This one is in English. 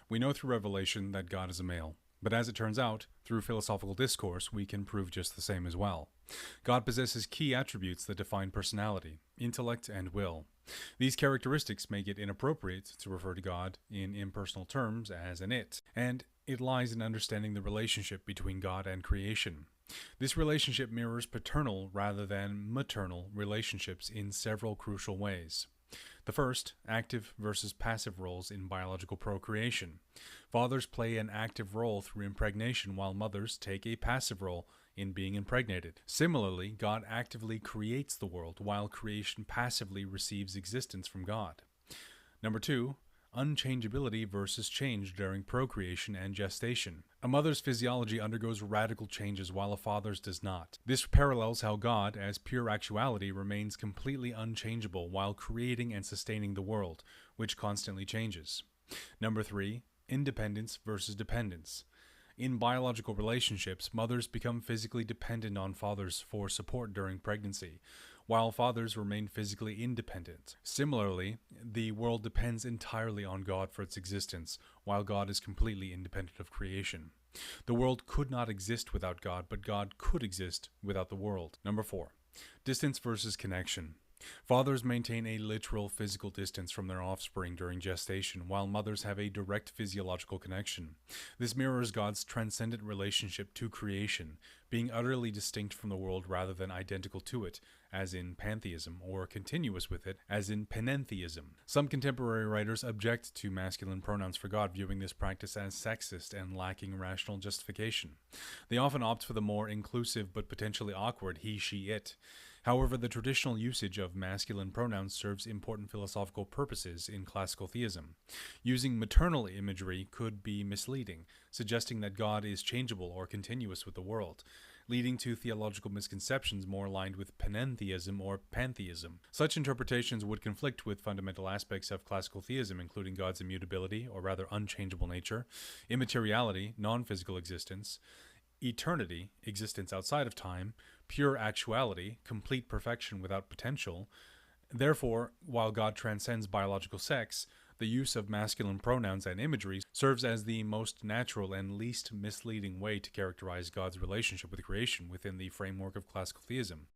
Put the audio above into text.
We know through revelation that God is a male, but as it turns out, through philosophical discourse, we can prove just the same as well. God possesses key attributes that define personality, intellect, and will. These characteristics make it inappropriate to refer to God in impersonal terms as an it, and it lies in understanding the relationship between God and creation. This relationship mirrors paternal rather than maternal relationships in several crucial ways. The first, active versus passive roles in biological procreation. Fathers play an active role through impregnation, while mothers take a passive role in being impregnated. Similarly, God actively creates the world, while creation passively receives existence from God. Number two, unchangeability versus change during procreation and gestation. A mother's physiology undergoes radical changes while a father's does not. This parallels how God, as pure actuality, remains completely unchangeable while creating and sustaining the world, which constantly changes. Number three, independence versus dependence. In biological relationships, mothers become physically dependent on fathers for support during pregnancy, while fathers remain physically independent. Similarly, the world depends entirely on God for its existence, while God is completely independent of creation. The world could not exist without God, but God could exist without the world. Number four, distance versus connection. Fathers maintain a literal physical distance from their offspring during gestation, while mothers have a direct physiological connection. This mirrors God's transcendent relationship to creation, being utterly distinct from the world rather than identical to it, as in pantheism, or continuous with it, as in panentheism. Some contemporary writers object to masculine pronouns for God, viewing this practice as sexist and lacking rational justification. They often opt for the more inclusive but potentially awkward he, she, it. However, the traditional usage of masculine pronouns serves important philosophical purposes in classical theism. Using maternal imagery could be misleading, suggesting that God is changeable or continuous with the world, leading to theological misconceptions more aligned with panentheism or pantheism. Such interpretations would conflict with fundamental aspects of classical theism, including God's immutability, or rather unchangeable nature, immateriality, non-physical existence, eternity, existence outside of time, pure actuality, complete perfection without potential. Therefore, while God transcends biological sex, the use of masculine pronouns and imagery serves as the most natural and least misleading way to characterize God's relationship with creation within the framework of classical theism.